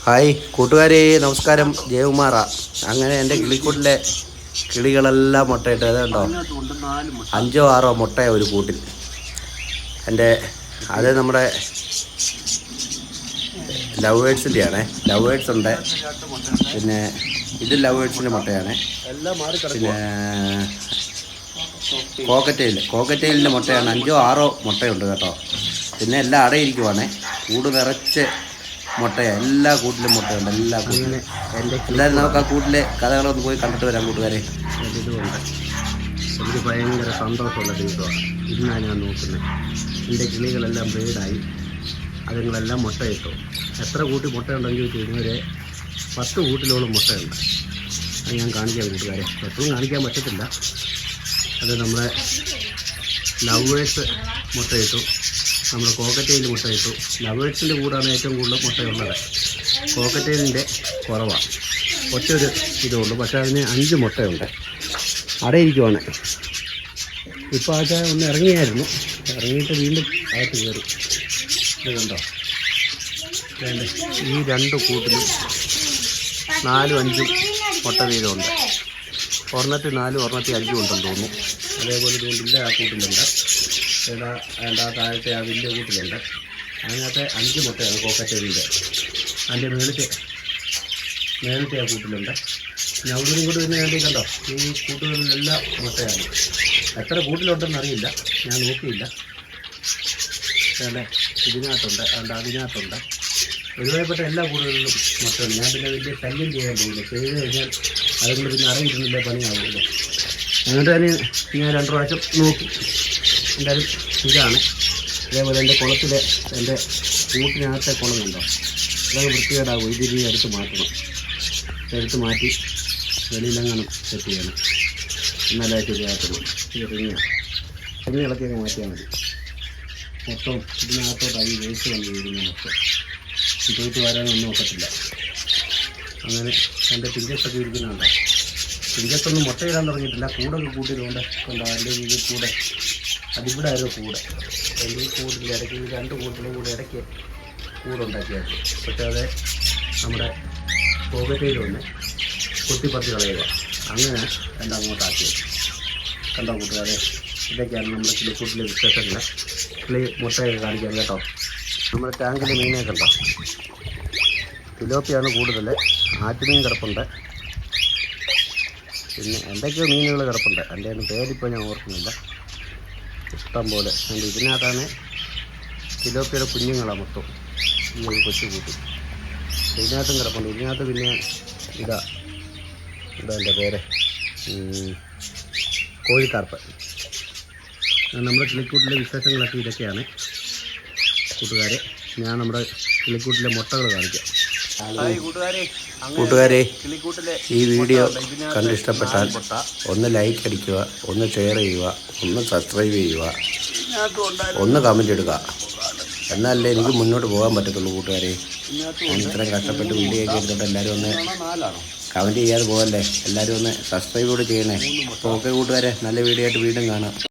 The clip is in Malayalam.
ഹായ് കൂട്ടുകാരെ, നമസ്കാരം. ജയകുമാറാ. അങ്ങനെ എൻ്റെ കിളിക്കൂട്ടിലെ കിളികളെല്ലാം മുട്ടയിട്ട് അതുണ്ടോ, 5 or 6 മുട്ടയാണ് ഒരു കൂട്ടിൽ. അത് നമ്മുടെ ലവ് ബേഡ്സിൻ്റെ ആണ്. ലവ് ബേഡ്സ് ഉണ്ട്, പിന്നെ ഇത് ലവ് ബേഡ്സിൻ്റെ മുട്ടയാണ്. പിന്നെ കോക്കറ്റെയിലിൻ്റെ മുട്ടയാണ്. 5 or 6 മുട്ടയുണ്ട് കേട്ടോ. പിന്നെ എല്ലാം അടയിരിക്കുവാണ്. കൂട് നിറച്ച് മുട്ടയാണ്. എല്ലാ കൂട്ടിലും മുട്ടയുണ്ട്, എല്ലാ കൂട്ടിലും. എല്ലാവരും നമുക്ക് ആ കൂട്ടിലെ കഥകളൊന്ന് പോയി കണ്ടിട്ട് വരാം കൂട്ടുകാരെ. ഇതുകൊണ്ട് എനിക്ക് ഭയങ്കര സന്തോഷമുള്ള ദിവസമാണ് ഇന്നാണ് ഞാൻ നോക്കുന്നത്. എൻ്റെ കിളികളെല്ലാം ബ്രീഡായി, അതുങ്ങളെല്ലാം മുട്ടയിട്ടു. എത്ര കൂട്ടി മുട്ടയുണ്ടെന്ന് ചോദിച്ചു കഴിഞ്ഞാൽ ഒരു 10 കൂട്ടിലോളം മുട്ടയുണ്ട്. അത് ഞാൻ കാണിക്കാം കൂട്ടുകാരെ. എപ്പോഴും കാണിക്കാൻ പറ്റത്തില്ല. അത് നമ്മളെ ലവ് ബേഡ്സ് മുട്ടയിട്ടു, നമ്മുടെ കോക്കറ്റെയിൽ മുട്ടയിട്ടു. ലവ് ബേഡ്സിൻ്റെ കൂടാണ് ഏറ്റവും കൂടുതൽ മുട്ടയുള്ളത്. കോക്കറ്റെയിലിൻ്റെ കുറവാണ്, ഒറ്റൊരു ഇതുള്ളൂ. പക്ഷേ അതിന് 5 മുട്ടയുണ്ട്. അടയിരിക്കുവാണ്. ഇപ്പോൾ ആ ചായ ഒന്ന് ഇറങ്ങിയായിരുന്നു, ഇറങ്ങിയിട്ട് വീണ്ടും അകത്ത് കയറി. ഇത് കണ്ടോ, ഈ 2 കൂട്ടിലും 4, 5 മുട്ട വീതമുണ്ട്. ഒരെണ്ണത്തിൽ 4, ഒരെണ്ണത്തിൽ 5 ഉണ്ടെന്ന് തോന്നുന്നു. അതേപോലെ ഇതുകൊണ്ടില്ല ആ കൂട്ടിലുണ്ട്. ആ താഴത്തെ ആ വലിയ കൂട്ടിലുണ്ട്. അതിനകത്ത് 5 മുട്ടയാണ് കോക്കറ്റെയിലിൻ്റെ. അതിൻ്റെ മേളത്തെ ആ കൂട്ടിലുണ്ട്. ഞവരും കൂടി തന്നെ വേണ്ടി കണ്ടോ, ഈ കൂട്ടുകളിലെല്ലാം മുട്ടയാണ്. എത്ര കൂട്ടിലുണ്ടെന്ന് അറിയില്ല, ഞാൻ നോക്കിയില്ല. ഇതിനകത്തുണ്ട്, അതിനകത്തുണ്ട്. ഒരുപാട് എല്ലാ കൂടുകളിലും മുട്ടയുണ്ട്. ഞാൻ പിന്നെ വലിയ ശല്യം ചെയ്യാൻ പോകില്ല. ചെയ്ത് കഴിഞ്ഞാൽ അതുകൊണ്ട് പിന്നെ അറിയിക്കുന്നില്ല, പണിയാവുമല്ലോ. എന്നിട്ട് തന്നെ ഞാൻ 2 പ്രാവശ്യം നോക്കി. എന്തായാലും ഇതാണ്. അതേപോലെ എൻ്റെ കുളത്തിലെ എൻ്റെ കൂട്ടിനകത്തെ കുളം കണ്ടോ, അതൊക്കെ വൃത്തികേടാകും. ഇതിരി എടുത്ത് മാറ്റണം. എടുത്ത് മാറ്റി വെളിയിലെങ്ങാനും സെറ്റ് ചെയ്യണം, എന്നാലേ ശരിയാകത്തുള്ളൂ. ഈ റിങ്ങ് ഇളക്കിയൊക്കെ മാറ്റിയാൽ മതി. മൊത്തം ഇതിനകത്തോട്ടായി വേസ്റ്റ് വന്ന് വീഴുന്ന മൊത്തം തൂത്ത് വരാനൊന്നും ഒക്കത്തില്ല. അങ്ങനെ എൻ്റെ പിഞ്ചത്തൊക്കെ ഇരിക്കുന്നുണ്ടോ. പിഞ്ചത്തൊന്നും മുട്ടയിടാൻ തുടങ്ങിയിട്ടില്ല. കൂടൊക്കെ കൂട്ടിയതുകൊണ്ട് ഉണ്ടോ, എൻ്റെ വീട്ടിൽ കൂടെ അതിവിടെ ആയിരുന്നു കൂടെ. എൻ്റെ ഈ കൂടിൻ്റെ ഇടയ്ക്ക് ഈ 2 കൂട്ടിലും കൂടെ ഇടയ്ക്ക് കൂടുണ്ടാക്കിയായിരുന്നു. പക്ഷേ അത് നമ്മുടെ കോക്കറ്റെയിൽ വന്ന് കുത്തിപ്പറിച്ച് കളയുക. അങ്ങനെ എൻ്റെ അങ്ങോട്ടാക്കിയത്. കണ്ടോ കൂട്ടുകാരെ, ഇതൊക്കെയാണ് നമ്മുടെ കിളിക്കൂട്ടിലെ വിശേഷങ്ങൾ. കിളി മുട്ടയൊക്കെ കാണിക്കാം കേട്ടോ. നമ്മുടെ ടാങ്കിലെ മീനെ കണ്ടോ, തിലോപ്പിയാണ് കൂടുതൽ. ആറ്റുമീൻ കിടപ്പുണ്ട്, പിന്നെ എന്തൊക്കെയോ മീനുകൾ കിടപ്പുണ്ട്. എൻ്റെ പേരിപ്പോൾ ഞാൻ ഓർക്കുന്നില്ല. ഇഷ്ടം പോലെ. ഇതിനകത്താണ് തിലോപ്പിയുടെ കുഞ്ഞുങ്ങളാണ് മൊത്തം, ഈ ഒരു കൊച്ചു കൂട്ടി. ഇതിനകത്തും കിടപ്പുണ്ട്. ഇതിനകത്ത് പിന്നെ എന്താ എൻ്റെ പേര്, കോഴിക്കാർപ്പ്. നമ്മുടെ കിളിക്കൂട്ടിലെ വിശേഷങ്ങളൊക്കെ ഇതൊക്കെയാണ് കൂട്ടുകാരെ. ഞാൻ നമ്മുടെ കിളിക്കൂട്ടിലെ മുട്ടകൾ കാണിക്കാം. കൂട്ടുകാരെ, ഈ വീഡിയോ കണ്ടിഷ്ടപ്പെട്ടാൽ ഒന്ന് ലൈക്ക് അടിക്കുക, ഒന്ന് ഷെയർ ചെയ്യുക, ഒന്ന് സബ്സ്ക്രൈബ് ചെയ്യുക, ഒന്ന് കമൻ്റ് ഇടുക. എന്നാലല്ലേ എനിക്ക് മുന്നോട്ട് പോകാൻ പറ്റത്തുള്ളൂ കൂട്ടുകാരെ. ഞാൻ ഇത്രയും കഷ്ടപ്പെട്ട് വീഡിയോ ഒക്കെ എടുത്തിട്ട് എല്ലാവരും ഒന്ന് കമൻറ്റ് ചെയ്യാതെ പോകല്ലേ. എല്ലാവരും ഒന്ന് സബ്സ്ക്രൈബ് കൂടി ചെയ്യണേ. അപ്പോൾ ഓക്കെ കൂട്ടുകാരെ, നല്ല വീഡിയോ ആയിട്ട് വീണ്ടും കാണാം.